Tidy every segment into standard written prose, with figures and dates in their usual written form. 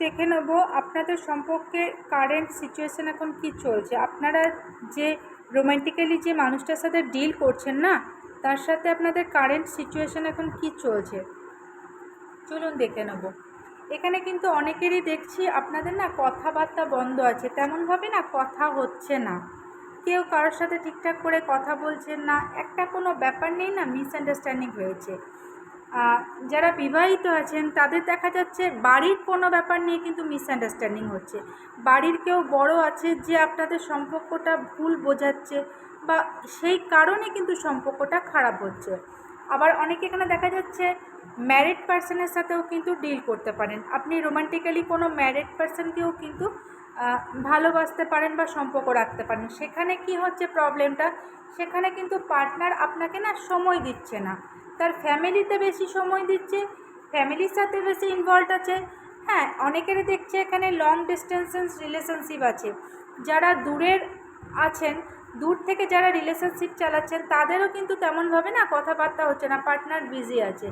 দেখে নেব আপনাদের সম্পর্কে কারেন্ট সিচুয়েশান এখন কি চলছে। আপনারা যে রোম্যান্টিক্যালি যে মানুষটার সাথে ডিল করছেন না, তার সাথে আপনাদের কারেন্ট সিচুয়েশান এখন কি চলছে চলুন দেখে নেব। এখানে কিন্তু অনেকেরই দেখছি আপনাদের না কথাবার্তা বন্ধ আছে, তেমনভাবে না কথা হচ্ছে না, কেউ কারোর সাথে ঠিকঠাক করে কথা বলছেন না, একটা কোনো ব্যাপার নেই না, মিসআন্ডারস্ট্যান্ডিং হয়েছে। যারা বিবাহিত আছেন তাদের দেখা যাচ্ছে বাড়ির কোনো ব্যাপার নিয়ে কিন্তু মিসআন্ডারস্ট্যান্ডিং হচ্ছে, বাড়ির কেউ বড় আছে যে আপনাদের সম্পর্কটা ভুল বোঝাচ্ছে বা সেই কারণে কিন্তু সম্পর্কটা খারাপ হচ্ছে। আবার অনেকে এখানে দেখা যাচ্ছে ম্যারিড পার্সনের সাথেও কিন্তু ডিল করতে পারেন, আপনি রোমান্টিক্যালি কোনো ম্যারিড পার্সনকেও কিন্তু ভালোবাসতে পারেন বা সম্পর্ক রাখতে পারেন। সেখানে কি হচ্ছে প্রবলেমটা, সেখানে কিন্তু পার্টনার আপনাকে না সময় দিচ্ছে না, তার ফ্যামিলিতে বেশি সময় দিচ্ছে, ফ্যামিলির সাথে বেশি ইনভলভ আছে। হ্যাঁ, অনেকেরই দেখছে এখানে লং ডিস্টেন্স রিলেশনশিপ আছে, যারা দূরের আছেন, দূর থেকে যারা রিলেশনশিপ চালাচ্ছেন তাদেরও কিন্তু তেমনভাবে না কথাবার্তা হচ্ছে না, পার্টনার বিজি আছে।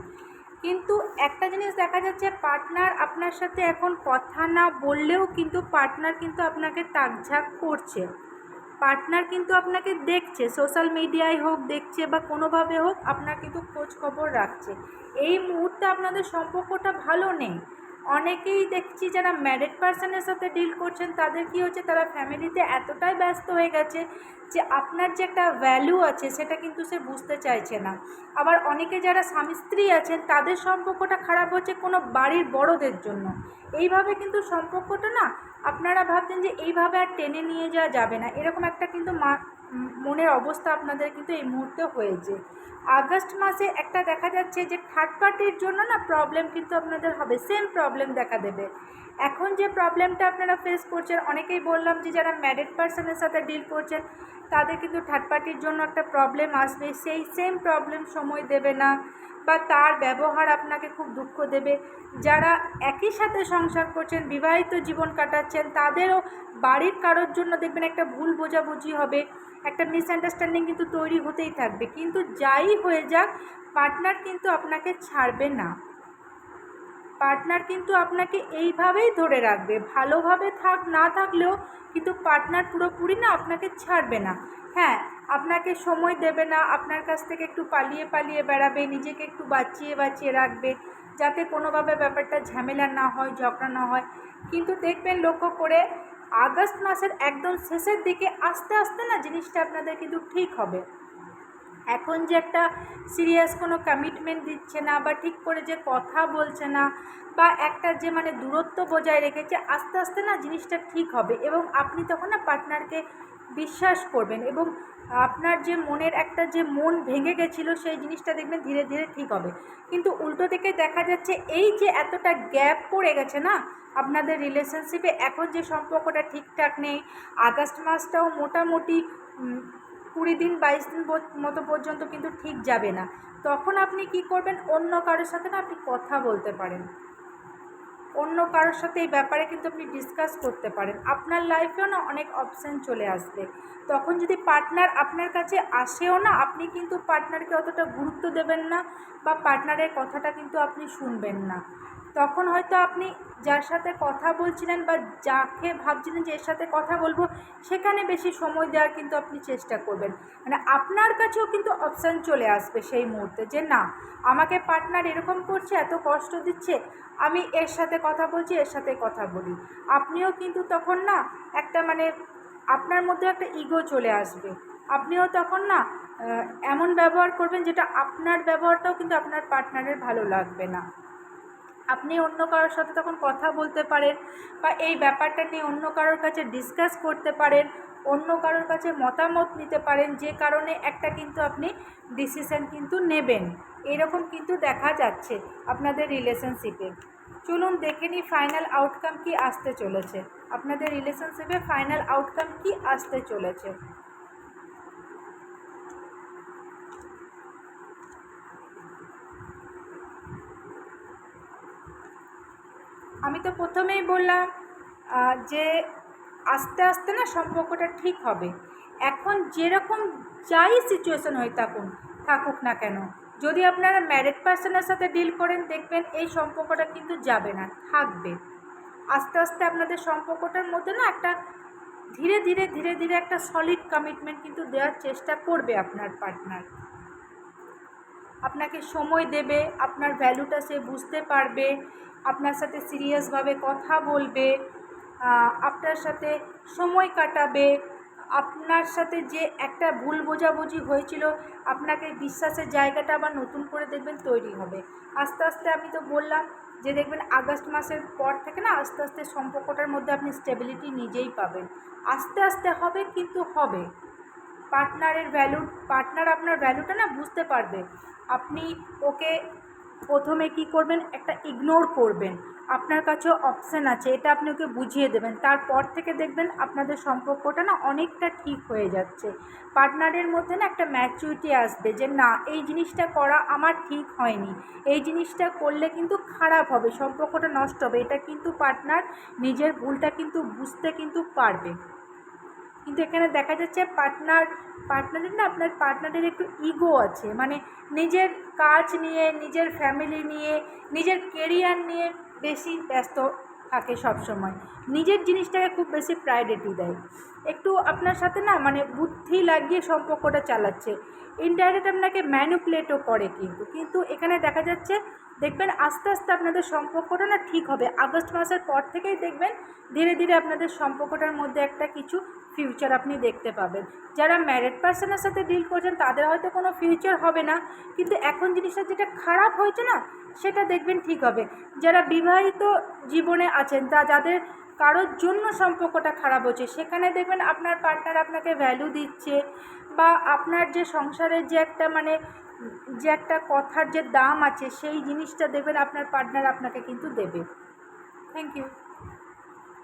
কিন্তু একটা জিনিস দেখা যাচ্ছে, পার্টনার আপনার সাথে এখন কথা না বললেও কিন্তু পার্টনার কিন্তু আপনাকে তাকঝাক করছে, পার্টনার কিন্তু আপনাকে দেখছে, সোশ্যাল মিডিয়ায় হোক দেখছে বা কোনোভাবে হোক আপনার কিন্তু খোঁজ খবর রাখছে। এই মুহূর্তে আপনাদের সম্পর্কটা ভালো নেই। অনেকেই দেখছি যারা ম্যারিড পার্সনের সাথে ডিল করছেন তাদের কি হচ্ছে, তারা ফ্যামিলিতে এতটাই ব্যস্ত হয়ে গেছে যে আপনার যে একটা ভ্যালু আছে সেটা কিন্তু সে বুঝতে চাইছে না। আবার অনেকে যারা স্বামী স্ত্রী আছেন তাদের সম্পর্কটা খারাপ হচ্ছে কোনো বাড়ির বড়দের জন্য। এইভাবে কিন্তু সম্পর্কটা না, আপনারা ভাবছেন যে এইভাবে আর টেনে নিয়ে যাওয়া যাবে না, এরকম একটা কিন্তু মনের অবস্থা আপনাদের কিন্তু এই মুহূর্তে হয়েছে। আগস্ট মাসে একটা দেখা যাচ্ছে যে থার্ড পার্টির জন্য না প্রবলেম কিন্তু আপনাদের হবে, সেম প্রবলেম দেখা দেবে। এখন যে প্রবলেমটা আপনারা ফেস করছেন, অনেকেই বললাম যে যারা ম্যারিড পার্সনের সাথে ডিল করছেন তাদের কিন্তু থার্ড পার্টির জন্য একটা প্রবলেম আসবে, সেই সেম প্রবলেম সময় দেবে না বা তার ব্যবহার আপনাকে খুব দুঃখ দেবে। যারা একই সাথে সংসার করছেন, বিবাহিত জীবন কাটাচ্ছেন, তাদেরও বাড়ির কারোর জন্য দেখবেন একটা ভুল বোঝাবুঝি হবে, একটা মিসআন্ডারস্ট্যান্ডিং কিন্তু তৈরি হতেই থাকবে। কিন্তু যাই হয়ে যাক, পার্টনার কিন্তু আপনাকে ছাড়বে না, পার্টনার কিন্তু আপনাকে এইভাবেই ধরে রাখবে, ভালোভাবে থাক না থাকলেও কিন্তু পার্টনার পুরোপুরি না আপনাকে ছাড়বে না। হ্যাঁ, আপনাকে সময় দেবে না, আপনার কাছ থেকে একটু পালিয়ে পালিয়ে বেড়াবে, নিজেকে একটু বাঁচিয়ে বাঁচিয়ে রাখবে যাতে কোনোভাবে ব্যাপারটা ঝামেলা না হয়, ঝগড়া না হয়। কিন্তু দেখবেন লক্ষ্য করে আগস্ট মাসের একদম শেষের দিকে আস্তে আস্তে না জিনিসটা আপনাদের কিন্তু ঠিক হবে। এখন যে একটা সিরিয়াস কোনো কমিটমেন্ট দিচ্ছে না বা ঠিক করে যে কথা বলছে না বা একটা যে মানে দূরত্ব বজায় রেখেছে, আস্তে আস্তে না জিনিসটা ঠিক হবে এবং আপনি তখন না পার্টনারকে বিশ্বাস করবেন এবং আপনার যে মনের একটা যে মন ভেঙে গেছিলো সেই জিনিসটা দেখবেন ধীরে ধীরে ঠিক হবে। কিন্তু উল্টো দিকে দেখা যাচ্ছে এই যে এতটা গ্যাপ পড়ে গেছে না আপনাদের রিলেশনশিপে, এখন যে সম্পর্কটা ঠিকঠাক নেই, আগস্ট মাসটাও মোটামুটি 20 দিন 22 দিন মতো পর্যন্ত কিন্তু ঠিক যাবে না, তখন আপনি কি করবেন, অন্য কারোর সাথে না আপনি কথা বলতে পারেন, অন্য কারোর সাথে এই ব্যাপারে কিন্তু আপনি ডিসকাস করতে পারেন, আপনার লাইফেও না অনেক অপশান চলে আসবে। তখন যদি পার্টনার আপনার কাছে আসেও না, আপনি কিন্তু পার্টনারকে অতটা গুরুত্ব দেবেন না বা পার্টনারের কথাটা কিন্তু আপনি শুনবেন না। তখন হয়তো আপনি যার সাথে কথা বলছিলেন বা যাকে ভাবছিলেন যে এর সাথে কথা বলবো, সেখানে বেশি সময় দেওয়ার কিন্তু আপনি চেষ্টা করবেন। মানে আপনার কাছেও কিন্তু অপশান চলে আসবে সেই মুহূর্তে যে না, আমাকে পার্টনার এরকম করছে, এত কষ্ট দিচ্ছে, আমি এর সাথে কথা বলছি, এর সাথে কথা বলি। আপনিও কিন্তু তখন না একটা মানে আপনার মধ্যে একটা ইগো চলে আসবে, আপনিও তখন না এমন ব্যবহার করবেন যেটা আপনার ব্যবহারটাও কিন্তু আপনার পার্টনারের ভালো লাগবে না। আপনি অন্য কারোর সাথে তখন কথা বলতে পারেন বা এই ব্যাপারটা নিয়ে অন্য কারোর কাছে ডিসকাস করতে পারেন, অন্য কারোর কাছে মতামত নিতে পারেন, যে কারণে একটা কিন্তু আপনি ডিসিশন কিন্তু নেবেন। এরকম কিন্তু দেখা যাচ্ছে আপনাদের রিলেশনশিপে। চলুন দেখে নিই ফাইনাল আউটকাম কি আসতে চলেছে, আপনাদের রিলেশনশিপে ফাইনাল আউটকাম কি আসতে চলেছে। আমি তো প্রথমেই বললাম যে আস্তে আস্তে না সম্পর্কটা ঠিক হবে। এখন যেরকম যাই সিচুয়েশন হয়ে থাকুক না কেন, যদি আপনারা ম্যারিড পার্সনের সাথে ডিল করেন দেখবেন এই সম্পর্কটা কিন্তু যাবে না, থাকবে। আস্তে আস্তে আপনাদের সম্পর্কটার মধ্যে না একটা ধীরে ধীরে ধীরে ধীরে একটা সলিড কমিটমেন্ট কিন্তু দেওয়ার চেষ্টা করবে আপনার পার্টনার। আপনাকে সময় দেবে, আপনার ভ্যালুটা সে বুঝতে পারবে, আপনার সাথে সিরিয়াসভাবে কথা বলবে, আপনার সাথে সময় কাটাবে, আপনার সাথে যে একটা ভুল বোঝাবুঝি হয়েছিল আপনাকে বিশ্বাসের জায়গাটা আবার নতুন করে দেখবেন তৈরি হবে। আস্তে আস্তে আমি তো বললাম যে দেখবেন আগস্ট মাসের পর থেকে না আস্তে আস্তে সম্পর্কটার মধ্যে আপনি স্টেবিলিটি নিজেই পাবেন। আস্তে আস্তে হবে, কিন্তু হবে। পার্টনার আপনার ভ্যালুটা না বুঝতে পারবে। আপনি ওকে প্রথমে কি করবেন, একটা ইগনোর করবেন, আপনার কাছেও অপশান আছে, এটা আপনি ওকে বুঝিয়ে দেবেন। তারপর থেকে দেখবেন আপনাদের সম্পর্কটা না অনেকটা ঠিক হয়ে যাচ্ছে। পার্টনারের মধ্যে না একটা ম্যাচুরিটি আসবে যে না, এই জিনিসটা করা আমার ঠিক হয়নি, এই জিনিসটা করলে কিন্তু খারাপ হবে, সম্পর্কটা নষ্ট হবে। এটা কিন্তু পার্টনার নিজের ভুলটা কিন্তু বুঝতে কিন্তু পারবে। কিন্তু এখানে দেখা যাচ্ছে পার্টনারের না, আপনার পার্টনারের একটু ইগো আছে, মানে নিজের কাজ নিয়ে, নিজের ফ্যামিলি নিয়ে, নিজের কেরিয়ার নিয়ে বেশি ব্যস্ত থাকে সবসময়, নিজের জিনিসটাকে খুব বেশি প্রায়োরিটি দেয়। একটু আপনার সাথে না মানে বুদ্ধি লাগিয়ে সম্পর্কটা চালাচ্ছে, ইনডাইরেক্ট আপনাকে ম্যানিপুলেটও করে। কিন্তু এখানে দেখা যাচ্ছে দেখবেন আস্তে আস্তে আপনাদের সম্পর্কটা না ঠিক হবে। আগস্ট মাসের পর থেকেই দেখবেন ধীরে ধীরে আপনাদের সম্পর্কটার মধ্যে একটা কিছু ফিউচার আপনি দেখতে পাবেন। যারা ম্যারিড পার্সনের সাথে ডিল করছেন তাদের হয়তো কোনো ফিউচার হবে না, কিন্তু এখন জিনিসটা যেটা খারাপ হয়েছে না সেটা দেখবেন ঠিক হবে। যারা বিবাহিত জীবনে আছেন, যাদের কারোর জন্য সম্পর্কটা খারাপ হচ্ছে, সেখানে দেখবেন আপনার পার্টনার আপনাকে ভ্যালু দিচ্ছে, বা আপনার যে সংসারের যে একটা মানে যে একটা কথার যে দাম আছে সেই জিনিসটা দেখবেন আপনার পার্টনার আপনাকে কিন্তু দেবে। Thank you.